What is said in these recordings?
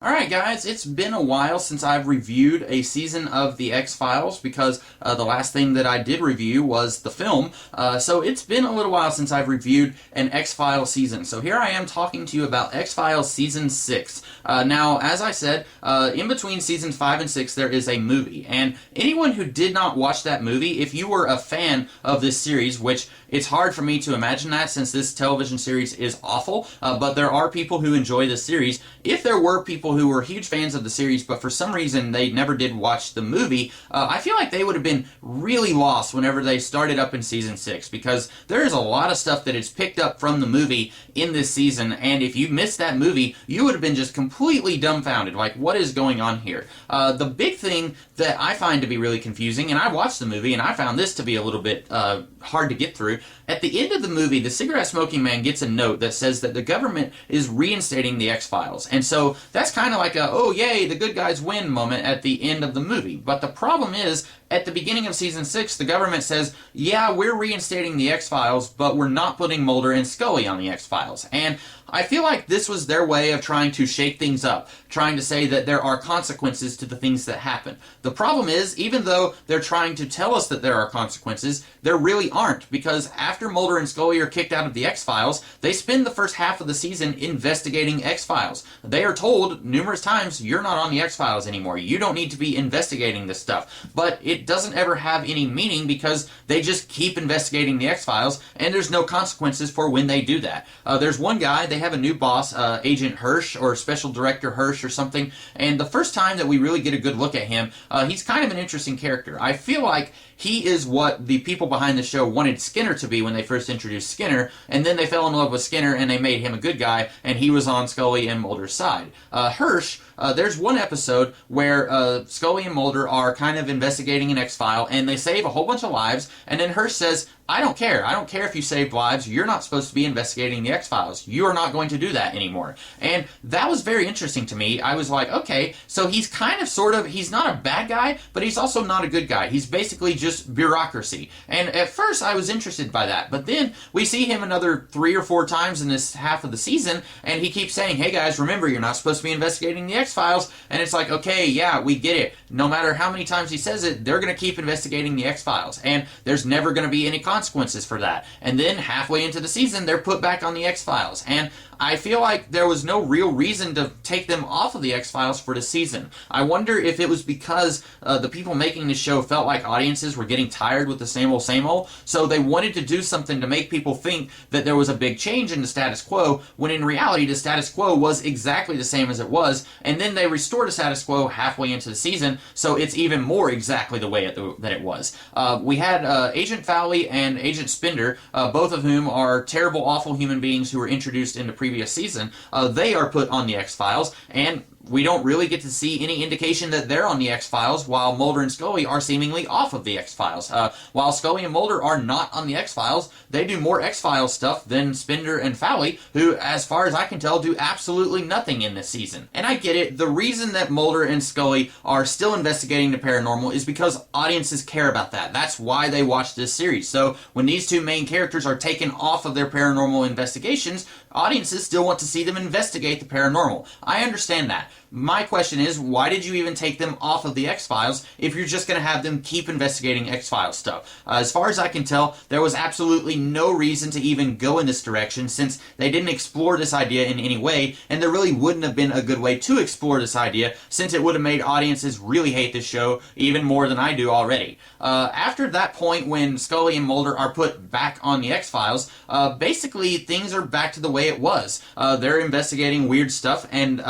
Alright guys, it's been a while since I've reviewed a season of The X-Files because the last thing that I did review was the film. So it's been a little while since I've reviewed an X-Files season. So here I am talking to you about X-Files Season 6. Now, as I said, in between Seasons 5 and 6 there is a movie. And anyone who did not watch that movie, if you were a fan of this series, which it's hard for me to imagine that since this television series is awful, but there are people who enjoy this series. If there were people who were huge fans of the series, but for some reason they never did watch the movie, I feel like they would have been really lost whenever they started up in Season 6, because there is a lot of stuff that is picked up from the movie in this season, and if you missed that movie, you would have been just completely dumbfounded, like, what is going on here? The big thing that I find to be really confusing, and I watched the movie, and I found this to be a little bit hard to get through. At the end of the movie, the cigarette-smoking man gets a note that says that the government is reinstating the X-Files, and so that's kind of like a, oh yay, the good guys win moment at the end of the movie. But the problem is, at the beginning of Season 6, the government says, yeah, we're reinstating the X-Files, but we're not putting Mulder and Scully on the X-Files. And I feel like this was their way of trying to shake things up, trying to say that there are consequences to the things that happen. The problem is, even though they're trying to tell us that there are consequences, there really aren't, because after Mulder and Scully are kicked out of the X-Files, they spend the first half of the season investigating X-Files. They are told numerous times, you're not on the X-Files anymore, you don't need to be investigating this stuff. But it doesn't ever have any meaning because they just keep investigating the X-Files, and there's no consequences for when they do that. There's one guy, they have a new boss, Agent Hirsch, or Special Director Hirsch or something, and the first time that we really get a good look at him, he's kind of an interesting character. I feel like he is what the people behind the show wanted Skinner to be when they first introduced Skinner, and then they fell in love with Skinner and they made him a good guy, and he was on Scully and Mulder's side. Hirsch, there's one episode where Scully and Mulder are kind of investigating an X-File, and they save a whole bunch of lives, and then Hirsch says, I don't care. I don't care if you saved lives. You're not supposed to be investigating the X-Files. You are not going to do that anymore. And that was very interesting to me. I was like, okay, so he's kind of sort of, he's not a bad guy, but he's also not a good guy. He's basically just bureaucracy. And at first I was interested by that, but then we see him another 3 or 4 times in this half of the season, and he keeps saying, hey guys, remember, you're not supposed to be investigating the X-Files. And it's like, okay, yeah, we get it. No matter how many times he says it, they're going to keep investigating the X-Files. And there's never going to be any consequences for that. And then halfway into the season, they're put back on the X-Files. And I feel like there was no real reason to take them off of the X-Files for the season. I wonder if it was because the people making the show felt like audiences were getting tired with the same old, so they wanted to do something to make people think that there was a big change in the status quo, when in reality the status quo was exactly the same as it was, and then they restored the status quo halfway into the season, so it's even more exactly the way that it was. We had Agent Fowley and Agent Spender, both of whom are terrible, awful human beings who were introduced in the previous season. They are put on the X-Files, and we don't really get to see any indication that they're on the X-Files, while Mulder and Scully are seemingly off of the X-Files. While Scully and Mulder are not on the X-Files, they do more X-Files stuff than Spender and Fowley, who, as far as I can tell, do absolutely nothing in this season. And I get it, the reason that Mulder and Scully are still investigating the paranormal is because audiences care about that. That's why they watch this series. So when these two main characters are taken off of their paranormal investigations, audiences still want to see them investigate the paranormal. I understand that. My question is, why did you even take them off of the X-Files if you're just going to have them keep investigating X-Files stuff? As far as I can tell, there was absolutely no reason to even go in this direction, since they didn't explore this idea in any way, and there really wouldn't have been a good way to explore this idea, since it would have made audiences really hate this show even more than I do already. After that point, when Scully and Mulder are put back on the X-Files, basically things are back to the way it was. They're investigating weird stuff, and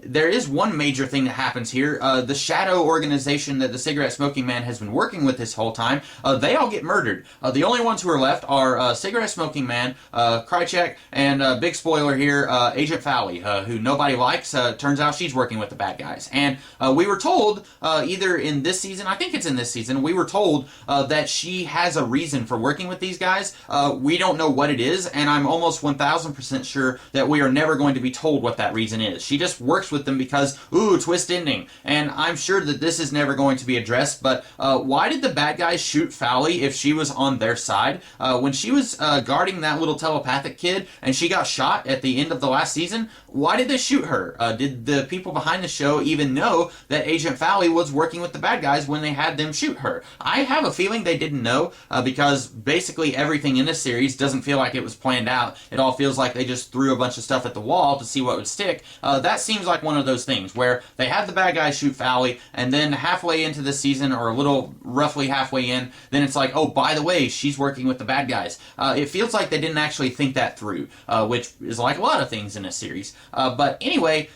there is one major thing that happens here. The shadow organization that the cigarette-smoking man has been working with this whole time, they all get murdered. The only ones who are left are cigarette-smoking man, Krychek, and big spoiler here, Agent Fowley, who nobody likes. Turns out she's working with the bad guys. And we were told, either in this season, I think it's in this season, we were told that she has a reason for working with these guys. We don't know what it is, and I'm almost 1000% sure that we are never going to be told what that reason is. She just works works with them because, ooh, twist ending. And I'm sure that this is never going to be addressed, but why did the bad guys shoot Fowlie if she was on their side? When she was guarding that little telepathic kid and she got shot at the end of the last season, why did they shoot her? Did the people behind the show even know that Agent Fowlie was working with the bad guys when they had them shoot her? I have a feeling they didn't know because basically everything in this series doesn't feel like it was planned out. It all feels like they just threw a bunch of stuff at the wall to see what would stick. That seems like one of those things where they had the bad guys shoot Fowlie, and then halfway into the season, or a little roughly halfway in, then it's like, oh, by the way, she's working with the bad guys. It feels like they didn't actually think that through, which is like a lot of things in a series. But anyway,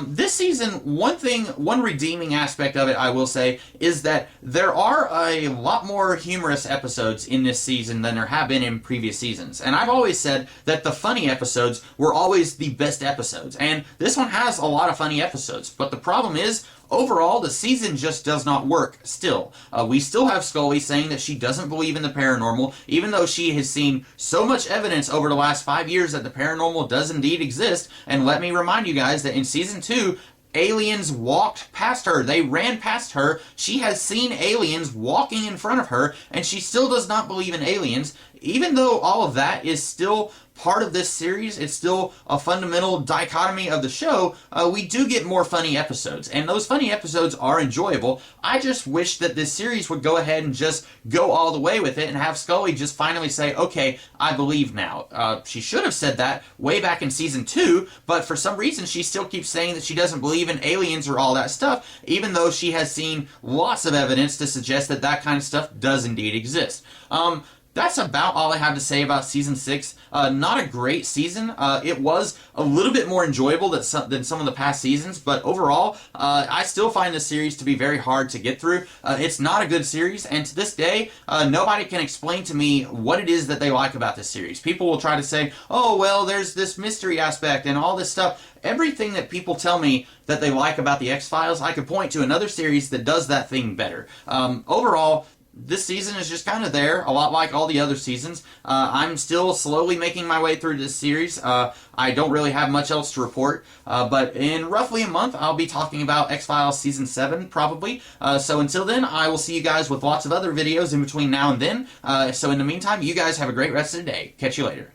this season, one redeeming aspect of it, I will say, is that there are a lot more humorous episodes in this season than there have been in previous seasons. And I've always said that the funny episodes were always the best episodes. And this one has a lot of funny episodes. But the problem is, overall, the season just does not work still. We still have Scully saying that she doesn't believe in the paranormal, even though she has seen so much evidence over the last 5 years that the paranormal does indeed exist. And let me remind you guys that in Season 2, aliens walked past her. They ran past her. She has seen aliens walking in front of her, and she still does not believe in aliens. Even though all of that is still part of this series, it's still a fundamental dichotomy of the show, we do get more funny episodes, and those funny episodes are enjoyable. I just wish that this series would go ahead and just go all the way with it and have Scully just finally say, okay, I believe now. She should have said that way back in Season 2, but for some reason she still keeps saying that she doesn't believe in aliens or all that stuff, even though she has seen lots of evidence to suggest that that kind of stuff does indeed exist. That's about all I have to say about Season 6. Not a great season. It was a little bit more enjoyable than some of the past seasons, but overall, I still find the series to be very hard to get through. It's not a good series, and to this day, nobody can explain to me what it is that they like about this series. People will try to say, oh, well, there's this mystery aspect and all this stuff. Everything that people tell me that they like about the X-Files, I could point to another series that does that thing better. Overall, this season is just kind of there, a lot like all the other seasons. I'm still slowly making my way through this series. I don't really have much else to report, but in roughly a month, I'll be talking about X-Files Season 7, probably. So until then, I will see you guys with lots of other videos in between now and then. So in the meantime, you guys have a great rest of the day. Catch you later.